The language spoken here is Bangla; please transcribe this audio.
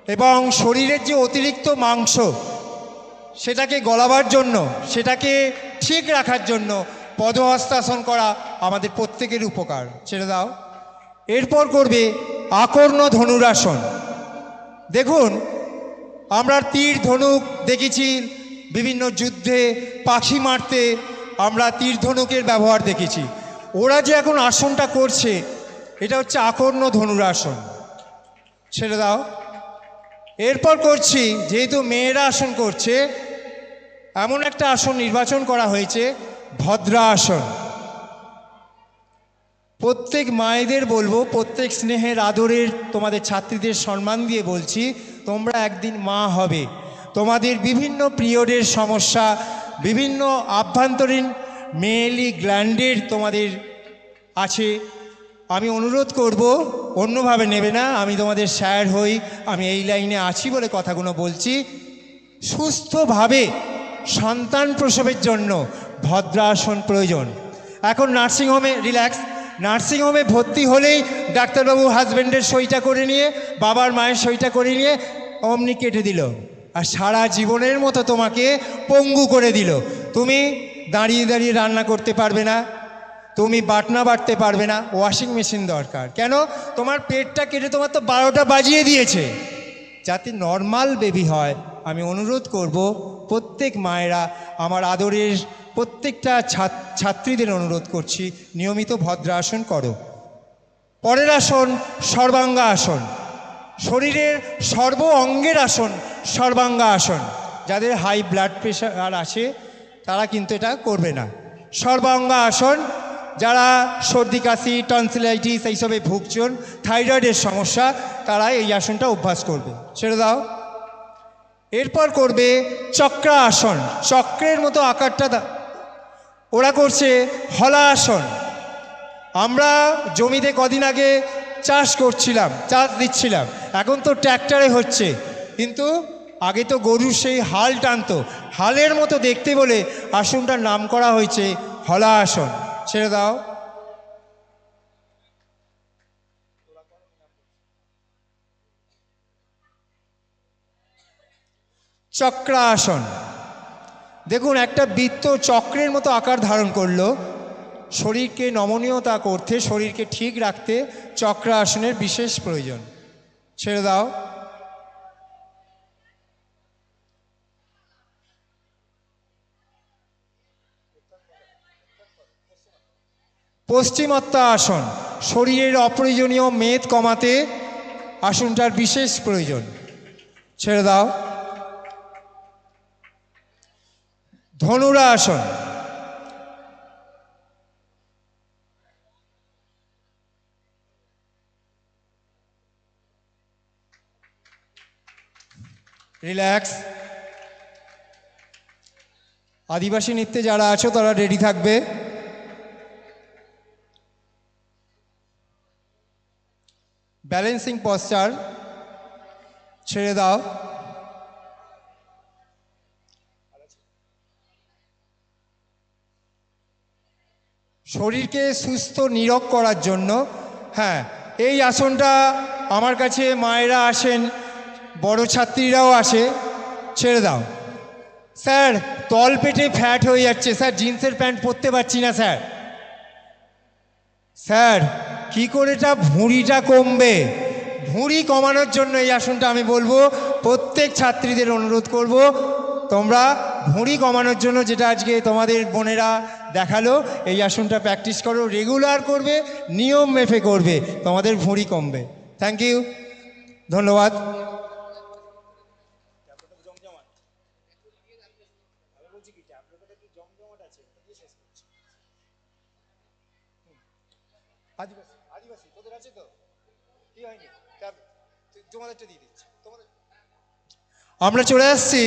এবং শরীরের যে অতিরিক্ত মাংস সেটাকে গলাবার জন্য, সেটাকে ঠিক রাখার জন্য পদ্মহস্তাসন করা আমাদের প্রত্যেকের উপকার। ছেড়ে দাও। এরপর করবে আকর্ণ ধনুরাসন। দেখুন, আমরা তীর ধনুক দেখেছি, বিভিন্ন যুদ্ধে পাখি মারতে আমরা তীর ধনুকের ব্যবহার দেখেছি। ওরা যে এখন আসনটা করছে এটা হচ্ছে আকর্ণ ধনুরাসন। ছেড়ে দাও। এরপর করছি, যেহেতু মেয়েরা আসন করছে, এমন একটা আসন নির্বাচন করা হয়েছে ভদ্রাসন। প্রত্যেক মায়েদের বলবো, প্রত্যেক স্নেহের আদরের তোমাদের ছাত্রীদের সম্মান দিয়ে বলছি, তোমরা একদিন মা হবে। তোমাদের বিভিন্ন পিরিয়ডের সমস্যা, বিভিন্ন আভ্যন্তরীণ মেয়েলি গ্ল্যান্ডের তোমাদের আছে। আমি অনুরোধ করব, অন্যভাবে নেবে না, আমি তোমাদের স্যার হই, আমি এই লাইনে আছি বলে কথাগুলো বলছি। সুস্থভাবে সন্তান প্রসবের জন্য ভদ্রাসন প্রয়োজন। এখন নার্সিংহোমে রিল্যাক্স, নার্সিংহোমে ভর্তি হলেই ডাক্তারবাবু হাজব্যান্ডের সইটা করে নিয়ে, বাবার মায়ের সইটা করে নিয়ে অমনি কেটে দিল, আর সারা জীবনের মতো তোমাকে পঙ্গু করে দিল। তুমি দাঁড়িয়ে দাঁড়িয়ে রান্না করতে পারবে না, তুমি বাটনা বাটতে পারবে না, ওয়াশিং মেশিন দরকার। কেন? তোমার পেটটা কেটে তোমার তো 12টা বাজিয়ে দিয়েছে। যাতে নর্মাল বেবি হয়, আমি অনুরোধ করব প্রত্যেক মায়েরা, আমার আদরের প্রত্যেকটা ছাত্রীদের অনুরোধ করছি, নিয়মিত ভদ্রাসন করো। পরের আসন সর্বাঙ্গা আসন। শরীরের সর্ব অঙ্গের আসন সর্বাঙ্গা আসন। যাদের হাই ব্লাড প্রেশার আছে তারা কিন্তু এটা করবে না। সর্বাঙ্গা আসন, যারা সর্দি কাশি টনসিলাইটিস এইসবে ভুগছেন, থাইরয়েডের সমস্যা, তারা এই আসনটা অভ্যাস করবে। ছেড়ে দাও। এরপর করবে চক্রা আসন। চক্রের মতো আকারটা ওরা করছে হলা আসন। আমরা জমিতে কদিন আগে চাষ করছিলাম, চাষ দিচ্ছিলাম, এখন তো ট্র্যাক্টরে হচ্ছে, কিন্তু আগে তো গরুর সেই হাল টানতো, হালের মতো দেখতে বলে আসনটার নাম করা হয়েছে হলা আসন। ছেড়ে দাও। চক্রা আসন। দেখুন, একটা বৃত্ত চক্রের মতো আকার ধারণ করলো। শরীরকে নমনীয়তা করতে, শরীরকে ঠিক রাখতে চক্রা আসনের বিশেষ প্রয়োজন। ছেড়ে দাও। পশ্চিমোত্তা আসন। শরীরের অপ্রয়োজনীয় মেদ কমাতে আসনটার বিশেষ প্রয়োজন। ছেড়ে দাও। ধনুরা আসন। রিল্যাক্স। আদিবাসী নৃত্যে যারা আছো তারা রেডি থাকবে। Balancing posture. ছেড়ে দাও। শরীরকে সুস্থ নীরোগ করার জন্য, হ্যাঁ, এই আসনটা আমার কাছে মায়েরা আসেন, বড় ছাত্রীরাও আসে। ছেড়ে দাও। স্যার, তল পেটে ফ্যাট হয়ে যাচ্ছে স্যার, জিন্সের প্যান্ট পরতে পারছি না স্যার। স্যার, কী করে এটা ভুঁড়িটা কমবে? ভুঁড়ি কমানোর জন্য এই আসনটা আমি বলবো, প্রত্যেক ছাত্রীদের অনুরোধ করব, তোমরা ভুঁড়ি কমানোর জন্য যেটা আজকে তোমাদের বোনেরা দেখালো, এই আসনটা প্র্যাকটিস করো, রেগুলার করবে, নিয়ম মেপে করবে, তোমাদের ভুঁড়ি কমবে। থ্যাংক ইউ, ধন্যবাদ। আদিবাসী আদিবাসী তোদের আছে তো? কি হয়নি? তোমাদেরটা দিয়ে দিচ্ছি। আমরা চলে আসছি